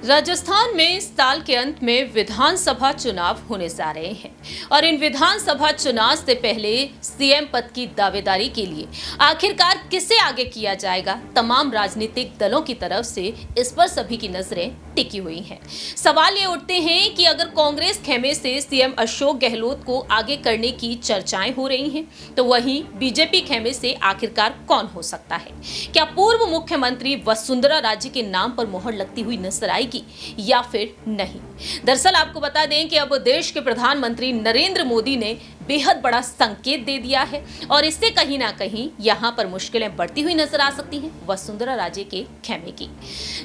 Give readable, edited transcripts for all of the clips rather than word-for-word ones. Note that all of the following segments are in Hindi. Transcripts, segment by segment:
राजस्थान में इस साल के अंत में विधानसभा चुनाव होने जा रहे हैं और इन विधानसभा चुनाव से पहले सीएम पद की दावेदारी के लिए आखिरकार किसे आगे किया जाएगा, तमाम राजनीतिक दलों की तरफ से इस पर सभी की नजरें टिकी हुई हैं। सवाल ये उठते हैं कि अगर कांग्रेस खेमे से सीएम अशोक गहलोत को आगे करने की चर्चाएं हो रही हैं, तो वहीं बीजेपी खेमे से आखिरकार कौन हो सकता है? क्या पूर्व मुख्यमंत्री वसुंधरा राजे के नाम पर मोहर लगती हुई नजर आएगी या फिर नहीं? दरअसल आपको बता दें कि अब देश के प्रधानमंत्री नरेंद्र मोदी ने बेहद बड़ा संकेत दे दिया है और इससे कहीं ना कहीं यहां पर मुश्किलें बढ़ती हुई नजर आ सकती हैं वसुंधरा राजे के खेमे की।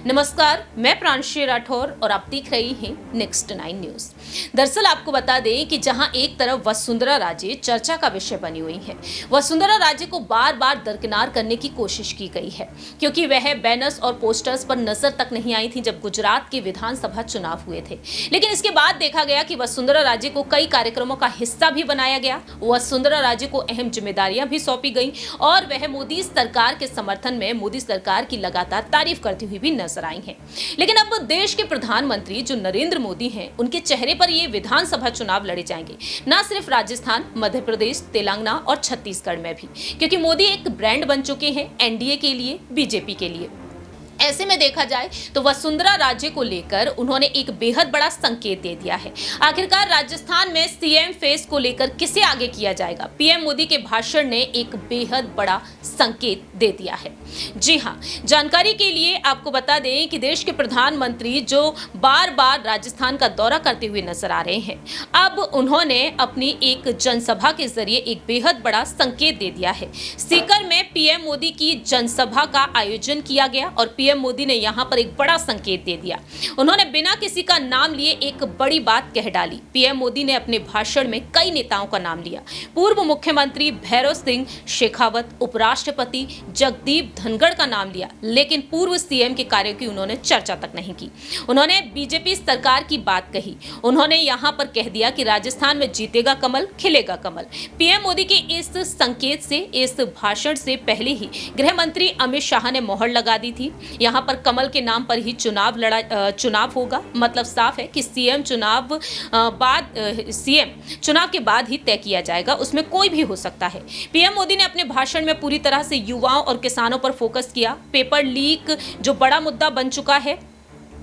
नमस्कार, मैं प्रांशी राठौर और आप देख रही हैं नेक्स्ट 9 न्यूज। दरअसल आपको बता दें कि जहां एक तरफ वसुंधरा राजे चर्चा का विषय बनी हुई है, वसुंधरा राजे को बार बार दरकिनार करने की कोशिश की गई है क्योंकि वह बैनर्स और पोस्टर्स पर नजर तक नहीं आई थी जब गुजरात के विधानसभा चुनाव हुए थे। लेकिन इसके बाद देखा गया कि वसुंधरा राजे को कई कार्यक्रमों का हिस्सा भी बनाया गया। वसुंधरा राजे को अहम जिम्मेदारियां भी सौंपी गई और वह मोदी सरकार के समर्थन में मोदी सरकार की लगातार तारीफ करती हुई भी नजर आई हैं। लेकिन अब देश के प्रधानमंत्री जो नरेंद्र मोदी हैं, उनके चेहरे पर ये विधानसभा चुनाव लड़े जाएंगे, ना सिर्फ राजस्थान, मध्य प्रदेश, तेलंगाना और छत्तीसगढ़ में भी, क्योंकि मोदी एक ब्रांड बन चुके हैं एनडीए के लिए, बीजेपी के लिए। ऐसे में देखा जाए तो वसुंधरा राजे को लेकर उन्होंने एक बेहद बड़ा संकेत दे दिया है। आखिरकार राजस्थान में सीएम फेस को लेकर किसे आगे किया जाएगा? पीएम मोदी के भाषण ने एक बेहद बड़ा संकेत दे दिया है। जी हां, जानकारी के लिए आपको बता दें कि देश के प्रधानमंत्री जो बार बार राजस्थान का दौरा करते हुए नजर आ रहे हैं, अब उन्होंने अपनी एक जनसभा के जरिए एक बेहद बड़ा संकेत दे दिया है। सीकर में पीएम मोदी की जनसभा का आयोजन किया गया और पीएम मोदी ने यहां पर एक बड़ा संकेत दे दिया। उन्होंने बिना किसी का नाम लिए एक बड़ी बात कह डाली। पीएम मोदी ने अपने भाषण में कई नेताओं का नाम लिया। पूर्व मुख्यमंत्री भैरव सिंह शेखावत, उपराष्ट्रपति जगदीप धनखड़ का नाम लिया, लेकिन पूर्व सीएम के कार्यों की उन्होंने चर्चा तक नहीं की। उन्होंने बीजेपी सरकार की बात कही। उन्होंने यहां पर कह दिया कि राजस्थान में जीतेगा कमल, खिलेगा कमल। पीएम मोदी के इस संकेत से, इस भाषण से पहले ही गृह मंत्री अमित शाह ने मोहर लगा दी थी। यहां पर कमल के नाम पर ही चुनाव होगा। मतलब साफ है कि सीएम चुनाव के बाद ही तय किया जाएगा, उसमें कोई भी हो सकता है। पीएम मोदी ने अपने भाषण में पूरी तरह से युवाओं और किसानों पर फोकस किया। पेपर लीक जो बड़ा मुद्दा बन चुका है,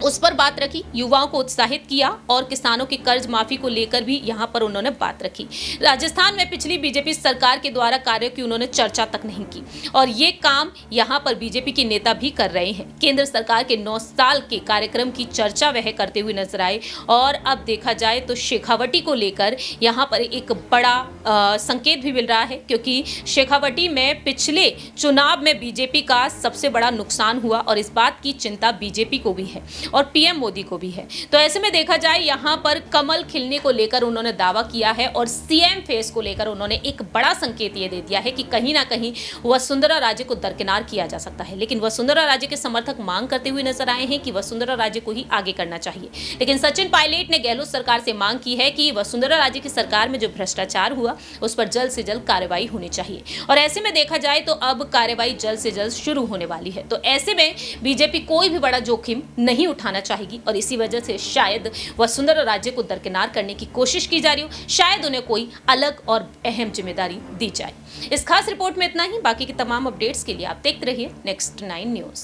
उस पर बात रखी, युवाओं को उत्साहित किया और किसानों की कर्ज माफी को लेकर भी यहां पर उन्होंने बात रखी। राजस्थान में पिछली बीजेपी सरकार के द्वारा कार्यों की उन्होंने चर्चा तक नहीं की और ये काम यहां पर बीजेपी के नेता भी कर रहे हैं। केंद्र सरकार के 9 साल के कार्यक्रम की चर्चा वह करते हुए नजर आए और अब देखा जाए तो शेखावटी को लेकर यहां पर एक बड़ा संकेत भी मिल रहा है, क्योंकि शेखावटी में पिछले चुनाव में बीजेपी का सबसे बड़ा नुकसान हुआ और इस बात की चिंता बीजेपी को भी है और पीएम मोदी को भी है। तो ऐसे में देखा जाए यहां पर कमल खिलने को लेकर उन्होंने दावा किया है और सीएम फेस को लेकर उन्होंने एक बड़ा संकेत ये दे दिया है कि कहीं ना कहीं वसुंधरा राजे को दरकिनार किया जा सकता है। लेकिन वसुंधरा राजे के समर्थक मांग करते हुए नजर आए हैं कि वसुंधरा राजे को ही आगे करना चाहिए। लेकिन सचिन पायलट ने गहलोत सरकार से मांग की है कि वसुंधरा राजे की सरकार में जो भ्रष्टाचार हुआ उस पर जल्द से जल्द कार्रवाई होनी चाहिए और ऐसे में देखा जाए तो अब कार्रवाई जल्द से जल्द शुरू होने वाली है। तो ऐसे में बीजेपी कोई भी बड़ा जोखिम नहीं उठाना चाहेगी और इसी वजह से शायद वसुंधरा राजे को दरकिनार करने की कोशिश की जा रही हो, शायद उन्हें कोई अलग और अहम जिम्मेदारी दी जाए। इस खास रिपोर्ट में इतना ही। बाकी की तमाम अपडेट्स के लिए आप देखते रहिए नेक्स्ट 9 न्यूज।